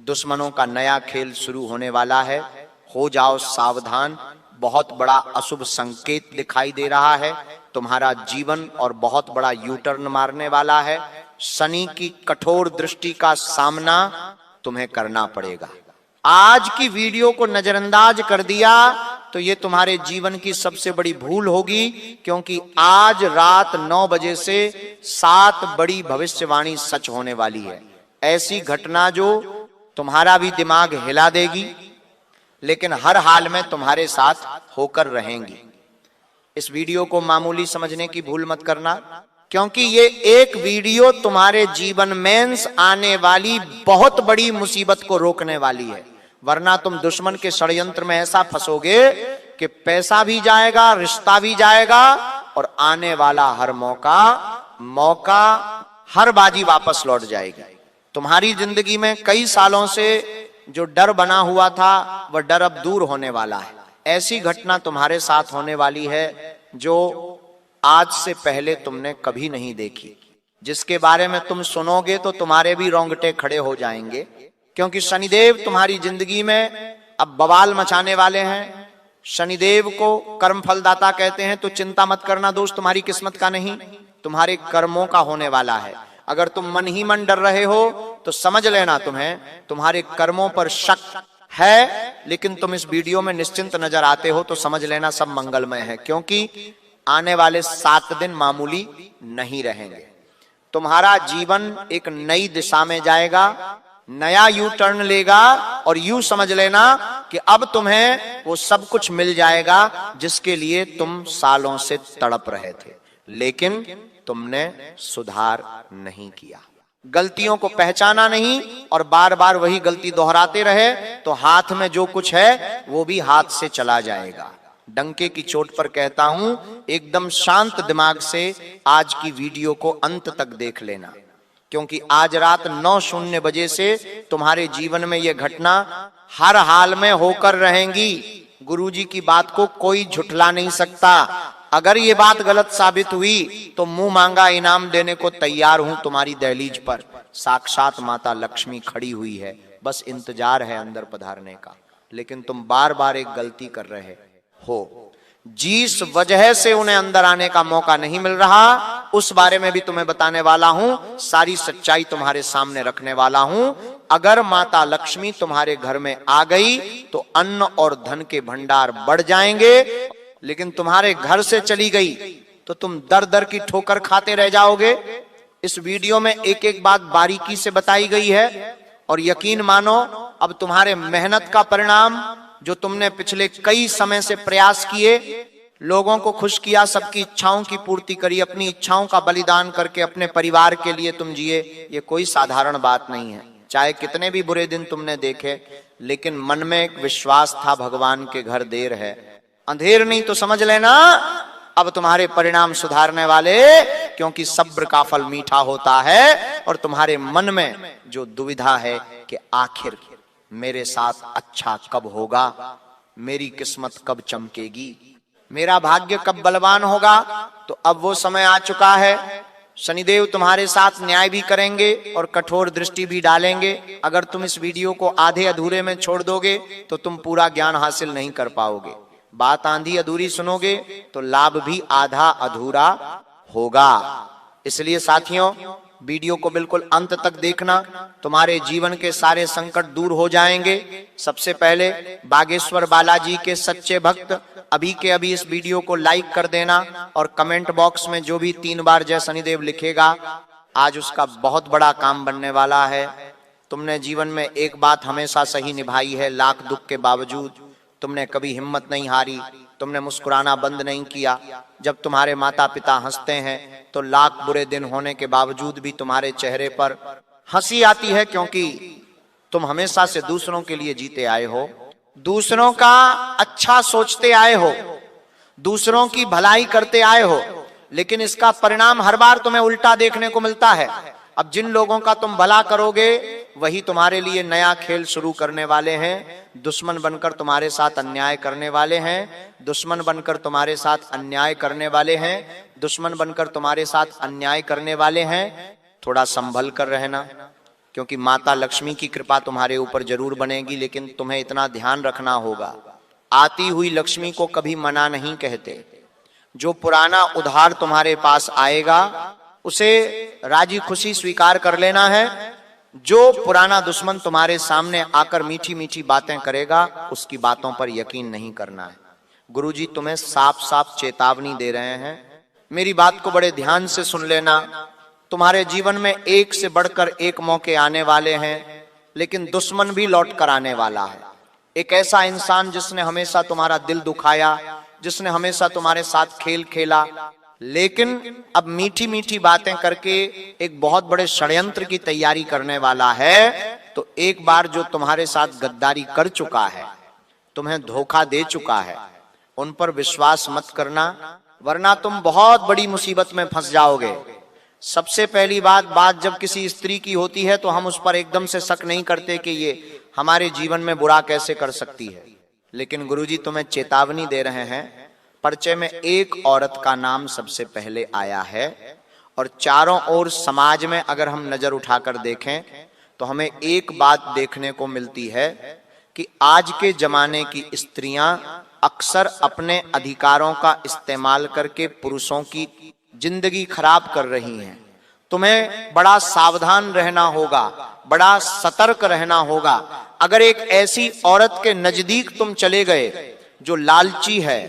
दुश्मनों का नया खेल शुरू होने वाला है। हो जाओ सावधान, बहुत बड़ा अशुभ संकेत दिखाई दे रहा है। तुम्हारा जीवन और बहुत बड़ा यू टर्न मारने वाला है। शनि की कठोर दृष्टि का सामना तुम्हें करना पड़ेगा। आज की वीडियो को नजरअंदाज कर दिया तो ये तुम्हारे जीवन की सबसे बड़ी भूल होगी, क्योंकि आज रात 9 बजे से 7 बड़ी भविष्यवाणी सच होने वाली है। ऐसी घटना जो तुम्हारा भी दिमाग हिला देगी, लेकिन हर हाल में तुम्हारे साथ होकर रहेंगी। इस वीडियो को मामूली समझने की भूल मत करना, क्योंकि ये एक वीडियो तुम्हारे जीवन में आने वाली बहुत बड़ी मुसीबत को रोकने वाली है। वरना तुम दुश्मन के षड्यंत्र में ऐसा फंसोगे कि पैसा भी जाएगा, रिश्ता भी जाएगा, और आने वाला हर मौका हर बाजी वापस लौट जाएगी। तुम्हारी जिंदगी में कई सालों से जो डर बना हुआ था वह डर अब दूर होने वाला है। ऐसी घटना तुम्हारे साथ होने वाली है जो आज से पहले तुमने कभी नहीं देखी, जिसके बारे में तुम सुनोगे तो तुम्हारे भी रोंगटे खड़े हो जाएंगे, क्योंकि शनिदेव तुम्हारी जिंदगी में अब बवाल मचाने वाले हैं। शनिदेव को कर्म फलदाता कहते हैं, तो चिंता मत करना दोस्त, तुम्हारी किस्मत का नहीं, तुम्हारे कर्मों का होने वाला है। अगर तुम मन ही मन डर रहे हो तो समझ लेना तुम्हारे कर्मों पर शक है, लेकिन तुम इस वीडियो में निश्चिंत नजर आते हो तो समझ लेना सब मंगलमय है, क्योंकि आने वाले 7 दिन मामूली नहीं रहेंगे। तुम्हारा जीवन एक नई दिशा में जाएगा, नया यू टर्न लेगा, और यू समझ लेना कि अब तुम्हें वो सब कुछ मिल जाएगा जिसके लिए तुम सालों से तड़प रहे थे, लेकिन तुमने सुधार नहीं किया, गलतियों को पहचाना नहीं और बार बार वही गलती दोहराते रहे, तो हाथ में जो कुछ है वो भी हाथ से चला जाएगा। डंके की चोट पर कहता हूं, एकदम शांत दिमाग से आज की वीडियो को अंत तक देख लेना, क्योंकि आज रात 9:00 बजे से तुम्हारे जीवन में यह घटना हर हाल में होकर रहेंगी। गुरुजी की बात को कोई झुठला नहीं सकता। अगर ये बात गलत साबित हुई तो मुंह मांगा इनाम देने को तैयार हूं। तुम्हारी दहलीज पर साक्षात माता लक्ष्मी खड़ी हुई है, बस इंतजार है अंदर पधारने का। लेकिन तुम बार बार एक गलती कर रहे हो, जिस वजह से उन्हें अंदर आने का मौका नहीं मिल रहा, उस बारे में भी तुम्हें बताने वाला हूं। सारी सच्चाई तुम्हारे सामने रखने वाला हूं। अगर माता लक्ष्मी तुम्हारे घर में आ गई तो अन्न और धन के भंडार बढ़ जाएंगे, लेकिन तुम्हारे घर से चली गई तो तुम दर दर की ठोकर खाते रह जाओगे। इस वीडियो में एक एक बात बारीकी से बताई गई है, और यकीन मानो अब तुम्हारे मेहनत का परिणाम, जो तुमने पिछले कई समय से प्रयास किए, लोगों को खुश किया, सबकी इच्छाओं की पूर्ति करी, अपनी इच्छाओं का बलिदान करके अपने परिवार के लिए तुम जिए, ये कोई साधारण बात नहीं है। चाहे कितने भी बुरे दिन तुमने देखे, लेकिन मन में एक विश्वास था, भगवान के घर देर है अंधेर नहीं, तो समझ लेना अब तुम्हारे परिणाम सुधारने वाले, क्योंकि सब्र का फल मीठा होता है। और तुम्हारे मन में जो दुविधा है कि आखिर मेरे साथ अच्छा कब होगा, मेरी किस्मत कब चमकेगी, मेरा भाग्य कब बलवान होगा, तो अब वो समय आ चुका है। शनिदेव तुम्हारे साथ न्याय भी करेंगे और कठोर दृष्टि भी डालेंगे। अगर तुम इस वीडियो को आधे अधूरे में छोड़ दोगे तो तुम पूरा ज्ञान हासिल नहीं कर पाओगे। बात आंधी अधूरी सुनोगे तो लाभ भी आधा अधूरा होगा। इसलिए साथियों, वीडियो को बिल्कुल अंत तक देखना, तुम्हारे जीवन के सारे संकट दूर हो जाएंगे। सबसे पहले बागेश्वर बालाजी के सच्चे भक्त अभी के अभी इस वीडियो को लाइक कर देना, और कमेंट बॉक्स में जो भी 3 बार जय शनिदेव लिखेगा, आज उसका बहुत बड़ा काम बनने वाला है। तुमने जीवन में एक बात हमेशा सही निभाई है, लाख दुख के बावजूद तुमने कभी हिम्मत नहीं हारी, तुमने मुस्कुराना बंद नहीं किया। जब तुम्हारे माता पिता हंसते हैं तो लाख बुरे दिन होने के बावजूद भी तुम्हारे चेहरे पर हंसी आती है, क्योंकि तुम हमेशा से दूसरों के लिए जीते आए हो, दूसरों का अच्छा सोचते आए हो, दूसरों की भलाई करते आए हो। लेकिन इसका परिणाम हर बार तुम्हें उल्टा देखने को मिलता है। अब जिन लोगों का तुम भला करोगे वही तुम्हारे लिए नया खेल शुरू करने वाले हैं। दुश्मन बनकर तुम्हारे साथ अन्याय करने वाले हैं, दुश्मन बनकर तुम्हारे साथ अन्याय करने वाले हैं, दुश्मन बनकर तुम्हारे साथ अन्याय करने वाले हैं। थोड़ा संभल कर रहना, क्योंकि माता लक्ष्मी की कृपा तुम्हारे ऊपर जरूर बनेगी, लेकिन तुम्हें इतना ध्यान रखना होगा, आती हुई लक्ष्मी को कभी मना नहीं कहते। जो पुराना उधार तुम्हारे पास आएगा उसे राजी खुशी स्वीकार कर लेना है। जो पुराना दुश्मन तुम्हारे सामने आकर मीठी मीठी बातें करेगा उसकी बातों पर यकीन नहीं करना है। गुरुजी तुम्हें साफ साफ चेतावनी दे रहे हैं, मेरी बात को बड़े ध्यान से सुन लेना। तुम्हारे जीवन में एक से बढ़कर एक मौके आने वाले हैं, लेकिन दुश्मन भी लौट कर आने वाला है। एक ऐसा इंसान जिसने हमेशा तुम्हारा दिल दुखाया, जिसने हमेशा तुम्हारे साथ खेल खेला, लेकिन अब मीठी मीठी बातें करके एक बहुत बड़े षड्यंत्र की तैयारी करने वाला है। तो एक बार जो तुम्हारे साथ गद्दारी कर चुका है, तुम्हें धोखा दे चुका है, उन पर विश्वास मत करना, वरना तुम बहुत बड़ी मुसीबत में फंस जाओगे। सबसे पहली बात जब किसी स्त्री की होती है तो हम उस पर एकदम से शक नहीं करते कि ये हमारे जीवन में बुरा कैसे कर सकती है, लेकिन गुरुजी तुम्हें चेतावनी दे रहे हैं। परिचय में एक औरत का नाम सबसे पहले आया है, और चारों ओर समाज में अगर हम नजर उठाकर देखें तो हमें एक बात देखने को मिलती है कि आज के जमाने की स्त्रियां अक्सर अपने अधिकारों का इस्तेमाल करके पुरुषों की जिंदगी खराब कर रही हैं। तुम्हें बड़ा सावधान रहना होगा, बड़ा सतर्क रहना होगा। अगर एक ऐसी औरत के नजदीक तुम चले गए जो लालची है,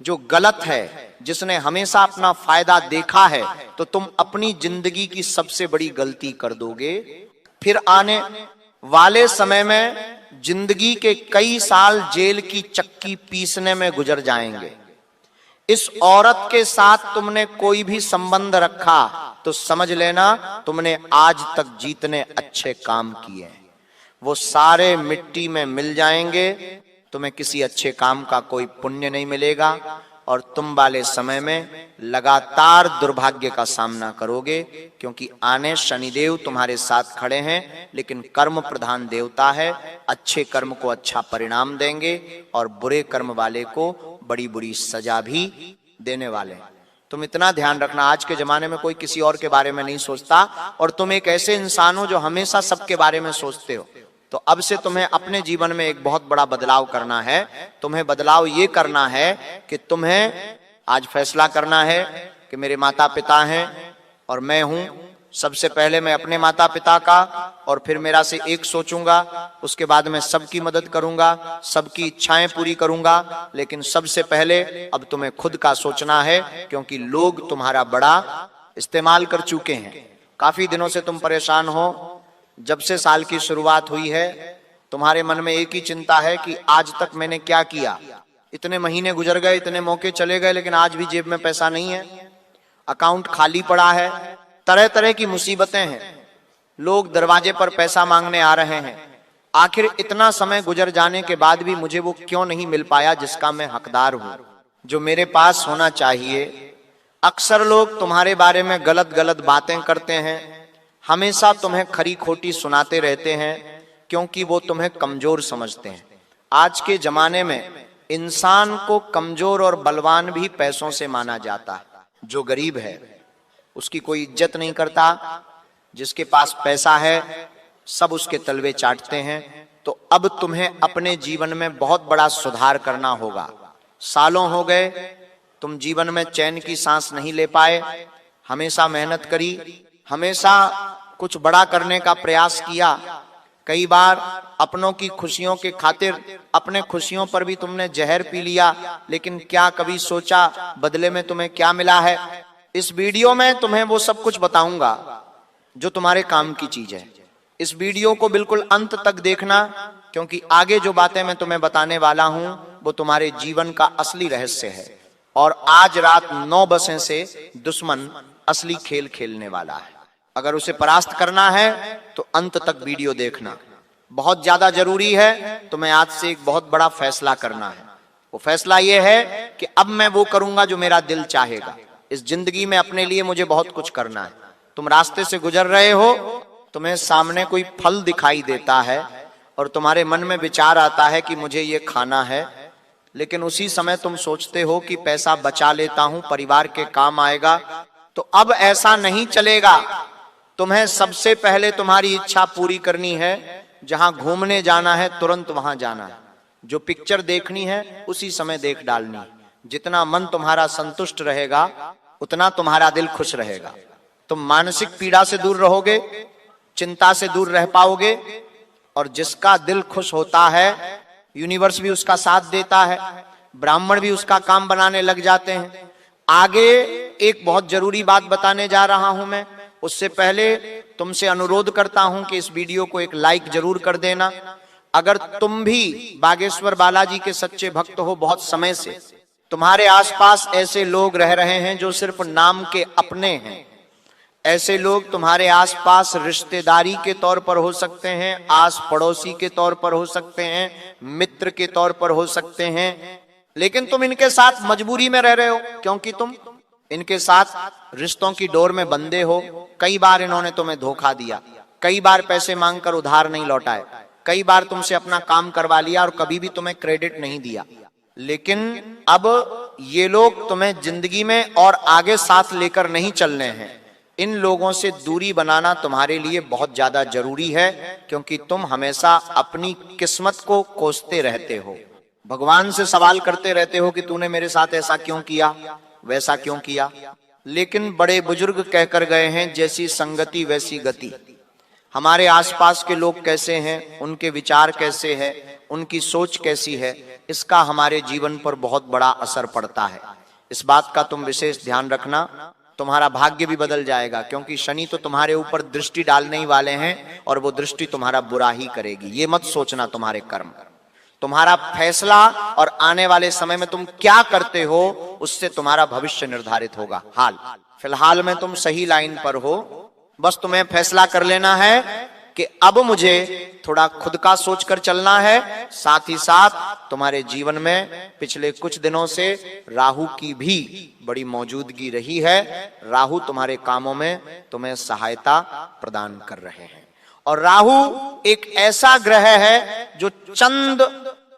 जो गलत है, जिसने हमेशा अपना फायदा देखा है, तो तुम अपनी जिंदगी की सबसे बड़ी गलती कर दोगे। फिर आने वाले समय में जिंदगी के कई साल जेल की चक्की पीसने में गुजर जाएंगे। इस औरत के साथ तुमने कोई भी संबंध रखा तो समझ लेना तुमने आज तक जितने अच्छे काम किए वो सारे मिट्टी में मिल जाएंगे। तुम्हें किसी अच्छे काम का कोई पुण्य नहीं मिलेगा, और तुम वाले समय में लगातार दुर्भाग्य का सामना करोगे, क्योंकि आने शनिदेव तुम्हारे साथ खड़े हैं, लेकिन कर्म प्रधान देवता है। अच्छे कर्म को अच्छा परिणाम देंगे और बुरे कर्म वाले को बड़ी बुरी सजा भी देने वाले हैं। तुम इतना ध्यान रखना, आज के जमाने में कोई किसी और के बारे में नहीं सोचता, और तुम एक ऐसे इंसान हो जो हमेशा सबके बारे में सोचते हो। तो अब से तुम्हें अपने जीवन में एक बहुत बड़ा बदलाव करना है। तुम्हें बदलाव ये करना है कि तुम्हें आज फैसला करना है कि मेरे माता पिता हैं और मैं हूं। सबसे पहले मैं अपने माता पिता का और फिर मेरा से एक सोचूंगा, उसके बाद मैं सबकी मदद करूंगा, सबकी इच्छाएं पूरी करूंगा, लेकिन सबसे पहले अब तुम्हें खुद का सोचना है, क्योंकि लोग तुम्हारा बड़ा इस्तेमाल कर चुके हैं। काफी दिनों से तुम परेशान हो। जब से साल की शुरुआत हुई है तुम्हारे मन में एक ही चिंता है कि आज तक मैंने क्या किया। इतने महीने गुजर गए, इतने मौके चले गए, लेकिन आज भी जेब में पैसा नहीं है, अकाउंट खाली पड़ा है, तरह तरह की मुसीबतें हैं, लोग दरवाजे पर पैसा मांगने आ रहे हैं। आखिर इतना समय गुजर जाने के बाद भी मुझे वो क्यों नहीं मिल पाया जिसका मैं हकदार हूं, जो मेरे पास होना चाहिए। अक्सर लोग तुम्हारे बारे में गलत गलत बातें करते हैं, हमेशा तुम्हें खरी खोटी सुनाते रहते हैं, क्योंकि वो तुम्हें कमजोर समझते हैं। आज के जमाने में इंसान को कमजोर और बलवान भी पैसों से माना जाता है। जो गरीब है उसकी कोई इज्जत नहीं करता, जिसके पास पैसा है सब उसके तलवे चाटते हैं। तो अब तुम्हें अपने जीवन में बहुत बड़ा सुधार करना होगा। सालों हो गए तुम जीवन में चैन की सांस नहीं ले पाए, हमेशा मेहनत करी, हमेशा कुछ बड़ा करने का प्रयास किया। कई बार अपनों की खुशियों के खातिर अपने खुशियों पर भी तुमने जहर पी लिया, लेकिन क्या कभी सोचा बदले में तुम्हें क्या मिला है। इस वीडियो में तुम्हें वो सब कुछ बताऊंगा जो तुम्हारे काम की चीज है। इस वीडियो को बिल्कुल अंत तक देखना, क्योंकि आगे जो बातें मैं तुम्हें बताने वाला हूं वो तुम्हारे जीवन का असली रहस्य है। और आज रात 9 बजे से दुश्मन असली खेल खेलने वाला है। अगर उसे परास्त करना है तो अंत तक वीडियो देखना बहुत ज्यादा जरूरी है। तुम्हें आज से एक बहुत बड़ा फैसला करना है। वो फैसला ये है कि अब मैं वो करूंगा जो मेरा दिल चाहेगा। इस जिंदगी में अपने लिए मुझे बहुत कुछ करना है। तुम रास्ते से गुजर रहे हो, तुम्हें सामने कोई फल दिखाई देता है और तुम्हारे मन में विचार आता है कि मुझे ये खाना है, लेकिन उसी समय तुम सोचते हो कि पैसा बचा लेता हूं, परिवार के काम आएगा। तो अब ऐसा नहीं चलेगा। तुम्हें सबसे पहले तुम्हारी इच्छा पूरी करनी है। जहां घूमने जाना है तुरंत वहां जाना है, जो पिक्चर देखनी है उसी समय देख डालनी। जितना मन तुम्हारा संतुष्ट रहेगा उतना तुम्हारा दिल खुश रहेगा। तुम मानसिक पीड़ा से दूर रहोगे, चिंता से दूर रह पाओगे, और जिसका दिल खुश होता है यूनिवर्स भी उसका साथ देता है, ब्राह्मण भी उसका काम बनाने लग जाते हैं। आगे एक बहुत जरूरी बात बताने जा रहा हूं मैं, उससे पहले तुमसे अनुरोध करता हूं कि इस वीडियो को एक लाइक जरूर कर देना। अगर तुम भी बागेश्वर बालाजी के सच्चे भक्त हो, बहुत समय से तुम्हारे आसपास ऐसे लोग रह रहे हैं जो सिर्फ नाम के अपने हैं, ऐसे लोग तुम्हारे आसपास रिश्तेदारी के तौर पर हो सकते हैं, आस पड़ोसी के तौर पर हो सकते हैं, मित्र के तौर पर हो सकते हैं, लेकिन तुम इनके साथ मजबूरी में रह रहे हो क्योंकि तुम इनके साथ रिश्तों की डोर में बंधे हो। कई बार इन्होंने तुम्हें धोखा दिया, कई बार पैसे मांगकर उधार नहीं लौटाए, कई बार तुमसे अपना काम करवा लिया और कभी भी तुम्हें क्रेडिट नहीं दिया। लेकिन अब ये लोग तुम्हें जिंदगी में और आगे साथ लेकर नहीं चलने हैं। इन लोगों से दूरी बनाना तुम्हारे लिए बहुत ज्यादा जरूरी है, क्योंकि तुम हमेशा अपनी किस्मत को कोसते रहते हो, भगवान से सवाल करते रहते हो कि तूने मेरे साथ ऐसा क्यों किया, वैसा क्यों किया। लेकिन बड़े बुजुर्ग कहकर गए हैं, जैसी संगति वैसी गति। हमारे आसपास के लोग कैसे हैं, उनके विचार कैसे हैं, उनकी सोच कैसी है, इसका हमारे जीवन पर बहुत बड़ा असर पड़ता है। इस बात का तुम विशेष ध्यान रखना, तुम्हारा भाग्य भी बदल जाएगा, क्योंकि शनि तो तुम्हारे ऊपर दृष्टि डालने ही वाले हैं और वो दृष्टि तुम्हारा बुरा ही करेगी। ये मत सोचना तुम्हारे कर्म, तुम्हारा फैसला और आने वाले समय में तुम क्या करते हो उससे तुम्हारा भविष्य निर्धारित होगा। फिलहाल में तुम सही लाइन पर हो, बस तुम्हें फैसला कर लेना है कि अब मुझे थोड़ा खुद का सोचकर चलना है। साथ ही साथ तुम्हारे जीवन में पिछले कुछ दिनों से राहु की भी बड़ी मौजूदगी रही है। राहु तुम्हारे कामों में तुम्हें सहायता प्रदान कर रहे हैं, और राहु एक ऐसा ग्रह है जो चंद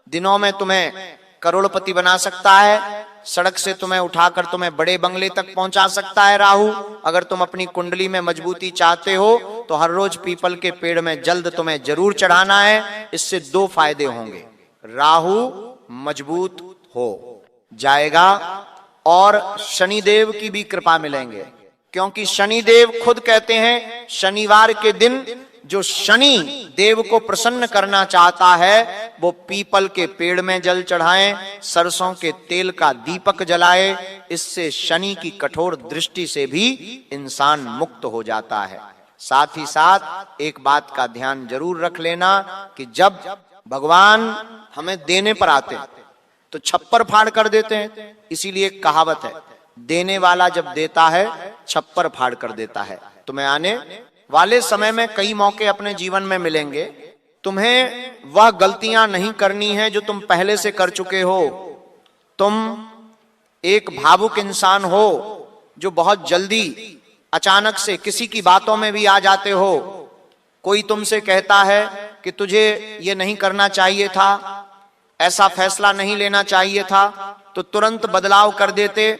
दिनों में तुम्हें करोड़पति बना सकता है, सड़क से तुम्हें उठाकर तुम्हें बड़े बंगले तक पहुंचा सकता है राहु। अगर तुम अपनी कुंडली में मजबूती चाहते हो तो हर रोज पीपल के पेड़ में जल्द तुम्हें जरूर चढ़ाना है। इससे दो फायदे होंगे, राहु मजबूत हो जाएगा और शनिदेव की भी कृपा मिलेंगे, क्योंकि शनिदेव खुद कहते हैं शनिवार के दिन जो शनि देव को प्रसन्न करना चाहता है वो पीपल के पेड़ में जल चढ़ाए, सरसों के तेल का दीपक जलाए। इससे शनि की कठोर दृष्टि से भी इंसान मुक्त हो जाता है। साथ ही साथ एक बात का ध्यान जरूर रख लेना कि जब भगवान हमें देने पर आते हैं तो छप्पर फाड़ कर देते हैं। इसीलिए एक कहावत है, देने वाला जब देता है छप्पर फाड़ कर देता है। तुम्हें आने वाले समय में कई मौके अपने जीवन में मिलेंगे, तुम्हें वह गलतियां नहीं करनी है जो तुम पहले से कर चुके हो। तुम एक भावुक इंसान हो जो बहुत जल्दी अचानक से किसी की बातों में भी आ जाते हो। कोई तुमसे कहता है कि तुझे ये नहीं करना चाहिए था, ऐसा फैसला नहीं लेना चाहिए था, तो तुरंत बदलाव कर देते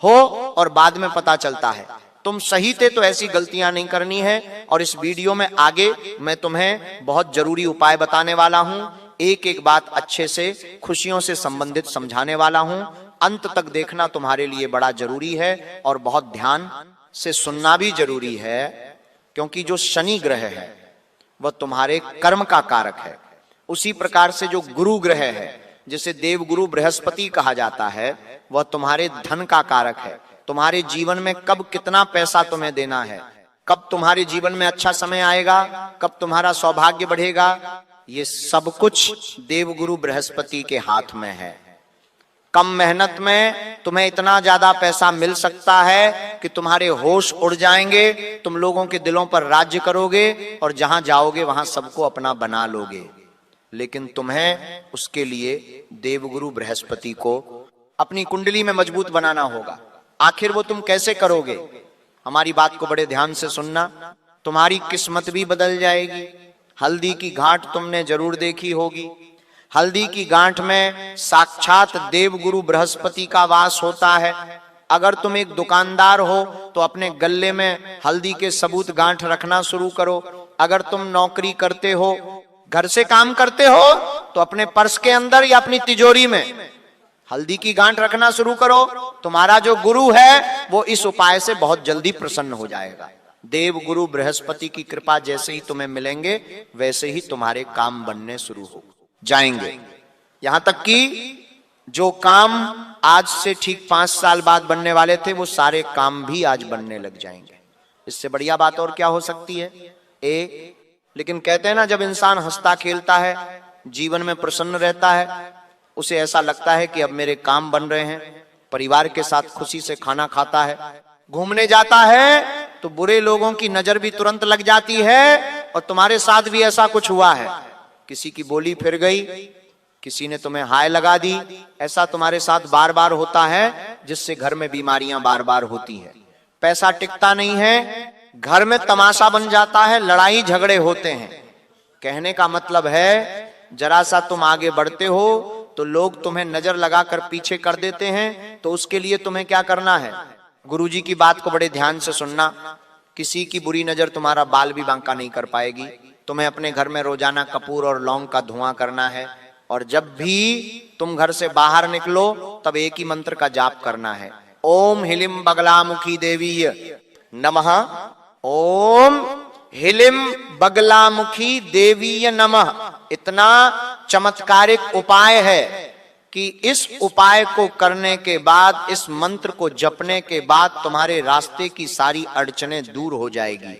हो और बाद में पता चलता है तुम सही थे। तो ऐसी गलतियां नहीं करनी है। और इस वीडियो में आगे मैं तुम्हें बहुत जरूरी उपाय बताने वाला हूं, एक एक बात अच्छे से खुशियों से संबंधित समझाने वाला हूं। अंत तक देखना तुम्हारे लिए बड़ा जरूरी है और बहुत ध्यान से सुनना भी जरूरी है, क्योंकि जो शनि ग्रह है वह तुम्हारे कर्म का कारक है। उसी प्रकार से जो गुरु ग्रह है, जिसे देवगुरु बृहस्पति कहा जाता है, वह तुम्हारे धन का कारक है। तुम्हारे जीवन में कब कितना पैसा तुम्हें देना है, कब तुम्हारे जीवन में अच्छा समय आएगा, कब तुम्हारा सौभाग्य बढ़ेगा, ये सब कुछ देवगुरु बृहस्पति के हाथ में है। कम मेहनत में तुम्हें इतना ज्यादा पैसा मिल सकता है कि तुम्हारे होश उड़ जाएंगे, तुम लोगों के दिलों पर राज्य करोगे और जहां जाओगे वहां सबको अपना बना लोगे। लेकिन तुम्हें उसके लिए देवगुरु बृहस्पति को अपनी कुंडली में मजबूत बनाना होगा। आखिर वो तुम कैसे करोगे? हमारी बात को बड़े ध्यान से सुनना, तुम्हारी किस्मत भी बदल जाएगी। हल्दी की गांठ तुमने जरूर देखी होगी। हल्दी की गांठ में साक्षात देवगुरु बृहस्पति का वास होता है। अगर तुम एक दुकानदार हो तो अपने गले में हल्दी के सबूत गांठ रखना शुरू करो। अगर तुम नौकरी करते हो, घर से काम करते हो, तो अपने पर्स के अंदर या अपनी तिजोरी में हल्दी की गांठ रखना शुरू करो। तुम्हारा जो गुरु है वो इस उपाय से बहुत जल्दी प्रसन्न हो जाएगा। देव गुरु बृहस्पति की कृपा जैसे ही तुम्हें मिलेंगे वैसे ही तुम्हारे काम बनने शुरू हो जाएंगे। यहां तक कि जो काम आज से ठीक 5 साल बाद बनने वाले थे वो सारे काम भी आज बनने लग जाएंगे। इससे बढ़िया बात और क्या हो सकती है? लेकिन कहते हैं ना, जब इंसान हंसता खेलता है, जीवन में प्रसन्न रहता है, उसे ऐसा लगता है कि अब मेरे काम बन रहे हैं, परिवार के साथ खुशी से खाना खाता है, घूमने जाता है तो बुरे लोगों की नजर भी तुरंत लग जाती है। और तुम्हारे साथ भी ऐसा कुछ हुआ है, किसी की बोली फिर गई, किसी ने तुम्हें हाय लगा दी, ऐसा तुम्हारे साथ बार बार होता है, जिससे घर में बीमारियां बार बार होती है, पैसा टिकता नहीं है, घर में तमाशा बन जाता है, लड़ाई झगड़े होते हैं। कहने का मतलब है, जरा सा तुम आगे बढ़ते हो तो लोग तुम्हें नजर लगाकर पीछे कर देते हैं। तो उसके लिए तुम्हें क्या करना है? गुरुजी की बात को बड़े ध्यान से सुनना। किसी की बुरी नजर तुम्हारा बाल भी बांका नहीं कर पाएगी। तुम्हें अपने घर में रोजाना कपूर और लौंग का धुआं करना है, और जब भी तुम घर से बाहर निकलो तब एक ही मंत्र का जाप करना है, ओम हिलिम बगलामुखी देवीय नमः, ओम हिलिम बगलामुखी देवीय नमः। इतना चमत्कारिक उपाय है कि इस उपाय को करने के बाद, इस मंत्र को जपने के बाद तुम्हारे रास्ते की सारी अड़चनें दूर हो जाएगी।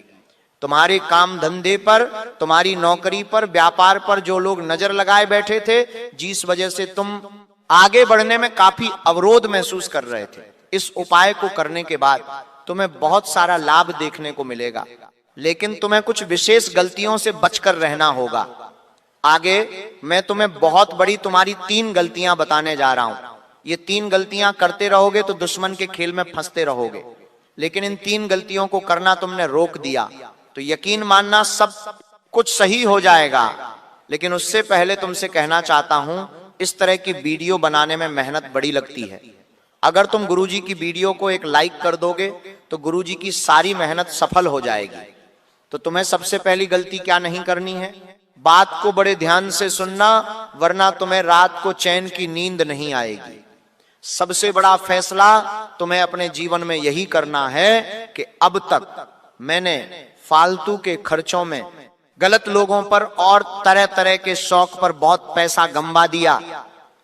तुम्हारे काम धंधे पर, तुम्हारी नौकरी पर, व्यापार पर जो लोग नजर लगाए बैठे थे, जिस वजह से तुम आगे बढ़ने में काफी अवरोध महसूस कर रहे थे, इस उपाय को करने के बाद तुम्हें बहुत सारा लाभ देखने को मिलेगा। लेकिन तुम्हें कुछ विशेष गलतियों से बचकर रहना होगा। आगे मैं तुम्हें बहुत बड़ी तुम्हारी 3 गलतियां बताने जा रहा हूं। ये 3 गलतियां करते रहोगे तो दुश्मन के खेल में फंसते रहोगे। लेकिन इन 3 गलतियों को करना तुमने रोक दिया तो यकीन मानना सब कुछ सही हो जाएगा। लेकिन उससे पहले तुमसे कहना चाहता हूं, इस तरह की वीडियो बनाने में मेहनत बड़ी लगती है। अगर तुम गुरुजी की वीडियो को एक लाइक कर दोगे तो गुरुजी की सारी मेहनत सफल हो जाएगी। तो तुम्हें सबसे पहली गलती क्या नहीं करनी है? बात को बड़े ध्यान से सुनना, वरना तुम्हें रात को चैन की नींद नहीं आएगी। सबसे बड़ा फैसला तुम्हें अपने जीवन में यही करना है कि अब तक मैंने फालतू के खर्चों में, गलत लोगों पर और तरह तरह के शौक पर बहुत पैसा गंवा दिया।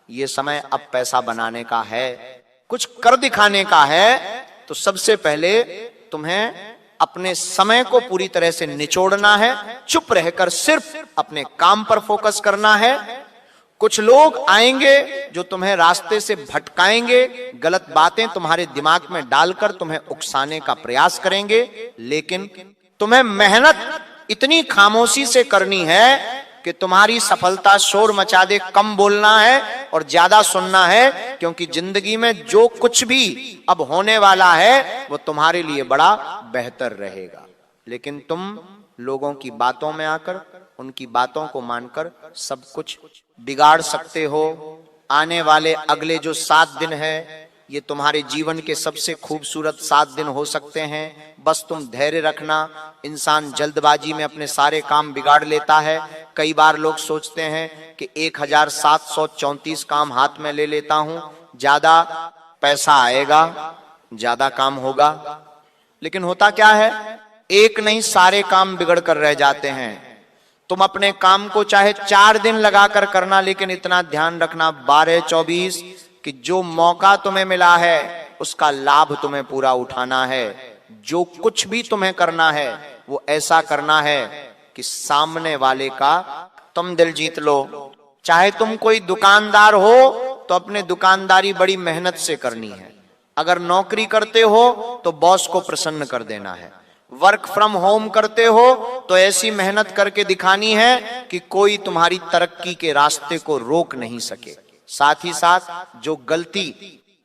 ये समय अब पैसा बनाने का है, कुछ कर दिखाने का है। तो सबसे पहले तुम्हें अपने समय को पूरी तरह से निचोड़ना है, चुप रहकर सिर्फ अपने काम पर फोकस करना है। कुछ लोग आएंगे जो तुम्हें रास्ते से भटकाएंगे, गलत बातें तुम्हारे दिमाग में डालकर तुम्हें उकसाने का प्रयास करेंगे। लेकिन तुम्हें मेहनत इतनी खामोशी से करनी है कि तुम्हारी सफलता शोर मचा दे। कम बोलना है और ज्यादा सुनना है, क्योंकि जिंदगी में जो कुछ भी अब होने वाला है वो तुम्हारे लिए बड़ा बेहतर रहेगा। लेकिन तुम लोगों की बातों में आकर, उनकी बातों को मानकर सब कुछ बिगाड़ सकते हो। आने वाले अगले जो 7 दिन है, ये तुम्हारे जीवन के सबसे खूबसूरत 7 दिन हो सकते हैं। बस तुम धैर्य रखना। इंसान जल्दबाजी में अपने सारे काम बिगाड़ लेता है। कई बार लोग सोचते हैं कि 1734 काम हाथ में ले लेता हूं, ज्यादा पैसा आएगा, ज्यादा काम होगा। लेकिन होता क्या है, एक नहीं सारे काम बिगड़ कर रह जाते हैं। तुम अपने काम को चाहे 4 दिन लगाकर करना, लेकिन इतना ध्यान रखना 12-24 कि जो मौका तुम्हें मिला है उसका लाभ तुम्हें पूरा उठाना है। जो कुछ भी तुम्हें करना है वो ऐसा करना है कि सामने वाले का तुम दिल जीत लो। चाहे तुम कोई दुकानदार हो तो अपने दुकानदारी बड़ी मेहनत से करनी है। अगर नौकरी करते हो तो बॉस को प्रसन्न कर देना है। वर्क फ्रॉम होम करते हो तो ऐसी मेहनत करके दिखानी है कि कोई तुम्हारी तरक्की के रास्ते को रोक नहीं सके। साथ ही साथ जो गलती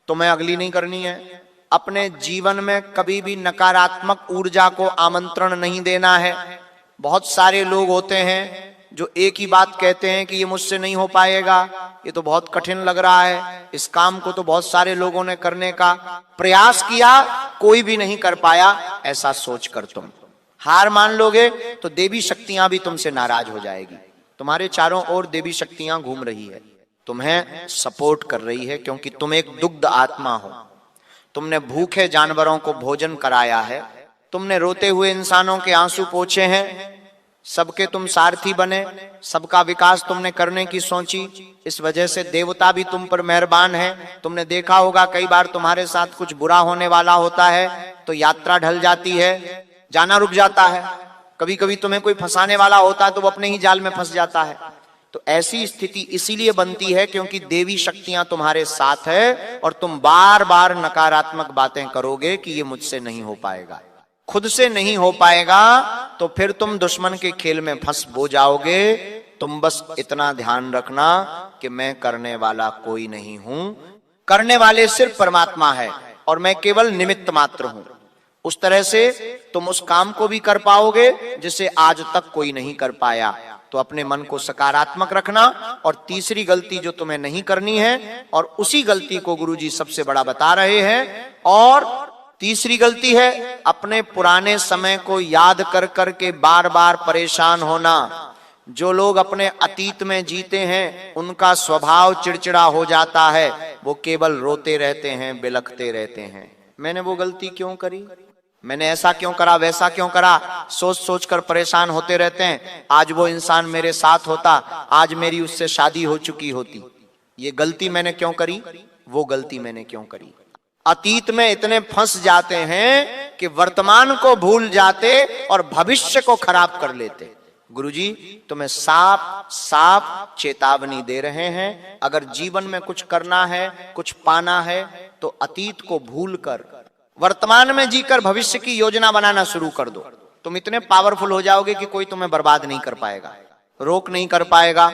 तुम्हें अगली नहीं करनी है, अपने जीवन में कभी भी नकारात्मक ऊर्जा को आमंत्रण नहीं देना है। बहुत सारे लोग होते हैं जो एक ही बात कहते हैं कि ये मुझसे नहीं हो पाएगा, ये तो बहुत कठिन लग रहा है, इस काम को तो बहुत सारे लोगों ने करने का प्रयास किया, कोई भी नहीं कर पाया, ऐसा सोचकर तुम हार मान लोगे तो देवी शक्तियां भी तुमसे नाराज हो जाएगी। तुम्हारे चारों ओर देवी शक्तियां घूम रही है, तुम्हें सपोर्ट कर रही है, क्योंकि तुम एक दुग्ध आत्मा हो। तुमने भूखे जानवरों को भोजन कराया है, तुमने रोते हुए इंसानों के आंसू पोंछे हैं, सबके तुम सारथी बने, सबका विकास तुमने करने की सोची। इस वजह से देवता भी तुम पर मेहरबान है। तुमने देखा होगा कई बार तुम्हारे साथ कुछ बुरा होने वाला होता है तो यात्रा ढल जाती है, जाना रुक जाता है। कभी कभी तुम्हें कोई फंसाने वाला होता है तो वो अपने ही जाल में फंस जाता है। तो ऐसी स्थिति इसीलिए बनती है क्योंकि देवी शक्तियां तुम्हारे साथ है और तुम बार बार नकारात्मक बातें करोगे कि ये मुझसे नहीं हो पाएगा। खुद से नहीं हो पाएगा तो फिर तुम दुश्मन के खेल में फंस हो जाओगे। तुम बस इतना ध्यान रखना कि मैं करने वाला कोई नहीं हूं, करने वाले सिर्फ परमात्मा है और मैं केवल निमित्त मात्र हूं। उस तरह से तुम उस काम को भी कर पाओगे जिसे आज तक कोई नहीं कर पाया। तो अपने मन को सकारात्मक रखना। और तीसरी गलती जो तुम्हें नहीं करनी है, और उसी गलती को गुरुजी सबसे बड़ा बता रहे हैं, और तीसरी गलती है अपने पुराने समय को याद कर कर के बार बार परेशान होना। जो लोग अपने अतीत में जीते हैं उनका स्वभाव चिड़चिड़ा हो जाता है, वो केवल रोते रहते हैं, बिलखते रहते हैं। मैंने वो गलती क्यों करी, मैंने ऐसा क्यों करा, वैसा क्यों करा, सोच सोच कर परेशान होते रहते हैं। आज वो इंसान मेरे साथ होता, आज मेरी उससे शादी हो चुकी होती। ये गलती मैंने क्यों करी, वो गलती मैंने क्यों करी। अतीत में इतने फंस जाते हैं कि वर्तमान को भूल जाते और भविष्य को खराब कर लेते। गुरुजी तुम्हें साफ साफ चेतावनी दे रहे हैं, अगर जीवन में कुछ करना है, कुछ पाना है, तो अतीत को भूलकर वर्तमान में जीकर भविष्य की योजना बनाना शुरू कर दो। तुम इतने पावरफुल हो जाओगे कि कोई तुम्हें बर्बाद नहीं कर पाएगा, रोक नहीं कर पाएगा।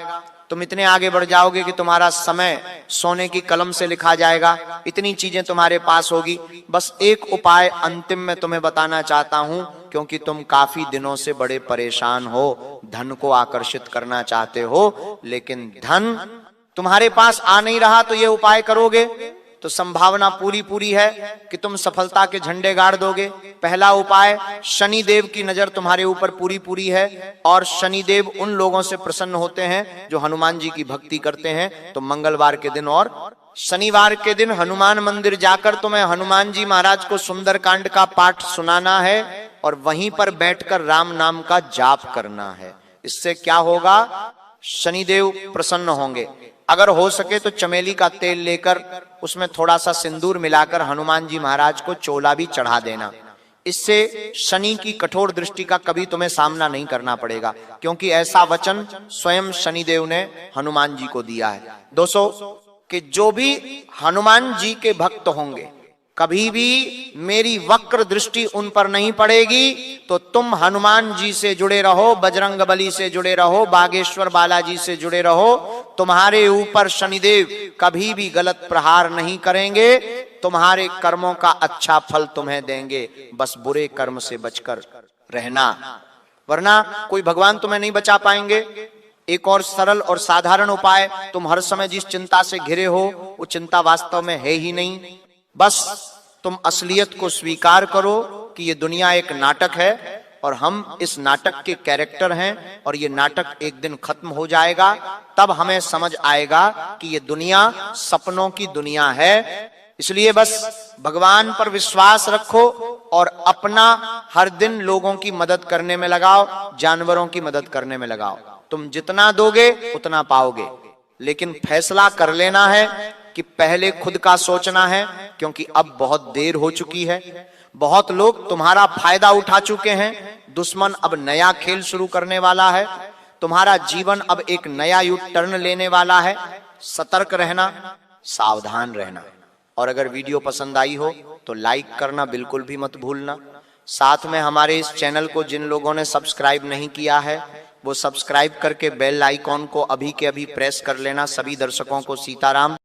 तुम इतने आगे बढ़ जाओगे कि तुम्हारा समय सोने की कलम से लिखा जाएगा। इतनी चीजें तुम्हारे पास होगी। बस एक उपाय अंतिम में तुम्हें बताना चाहता हूं, क्योंकि तुम काफी दिनों से बड़े परेशान हो, धन को आकर्षित करना चाहते हो, लेकिन धन तुम्हारे पास आ नहीं रहा। तो ये उपाय करोगे तो संभावना पूरी है कि तुम सफलता के झंडे गाड़ दोगे। पहला उपाय, शनि देव की नजर तुम्हारे ऊपर पूरी है, और शनि देव उन लोगों से प्रसन्न होते हैं जो हनुमान जी की भक्ति करते हैं। तो मंगलवार के दिन और शनिवार के दिन हनुमान मंदिर जाकर तुम्हें हनुमान जी महाराज को सुंदरकांड का पाठ सुनाना है और वहीं पर बैठकर राम नाम का जाप करना है। इससे क्या होगा, शनिदेव प्रसन्न होंगे। अगर हो सके तो चमेली का तेल लेकर उसमें थोड़ा सा सिंदूर मिलाकर हनुमान जी महाराज को चोला भी चढ़ा देना। इससे शनि की कठोर दृष्टि का कभी तुम्हें सामना नहीं करना पड़ेगा, क्योंकि ऐसा वचन स्वयं शनिदेव ने हनुमान जी को दिया है। दोस्तों कि जो भी हनुमान जी के भक्त होंगे, कभी भी मेरी वक्र दृष्टि उन पर नहीं पड़ेगी। तो तुम हनुमान जी से जुड़े रहो, बजरंग बली से जुड़े रहो, बागेश्वर बालाजी से जुड़े रहो। तुम्हारे ऊपर शनिदेव कभी भी गलत प्रहार नहीं करेंगे। तुम्हारे कर्मों का अच्छा फल तुम्हें देंगे। बस बुरे कर्म से बचकर रहना, वरना कोई भगवान तुम्हें नहीं बचा पाएंगे। एक और सरल और साधारण उपाय, तुम हर समय जिस चिंता से घिरे हो वो चिंता वास्तव में है ही नहीं। बस तुम असलियत को स्वीकार करो कि ये दुनिया एक नाटक है और हम इस नाटक के कैरेक्टर हैं, और ये नाटक एक दिन खत्म हो जाएगा। तब हमें समझ आएगा कि ये दुनिया सपनों की दुनिया है। इसलिए बस भगवान पर विश्वास रखो और अपना हर दिन लोगों की मदद करने में लगाओ, जानवरों की मदद करने में लगाओ। तुम जितना दोगे उतना पाओगे, लेकिन फैसला कर लेना है कि पहले खुद का सोचना है, क्योंकि अब बहुत देर हो चुकी है। बहुत लोग तुम्हारा फायदा उठा चुके हैं। दुश्मन अब नया खेल शुरू करने वाला है। तुम्हारा जीवन अब एक नया यू टर्न लेने वाला है। सतर्क रहना, सावधान रहना। और अगर वीडियो पसंद आई हो तो लाइक करना बिल्कुल भी मत भूलना। साथ में हमारे इस चैनल को जिन लोगों ने सब्सक्राइब नहीं किया है वो सब्सक्राइब करके बेल आइकॉन को अभी के अभी प्रेस कर लेना। सभी दर्शकों को सीताराम।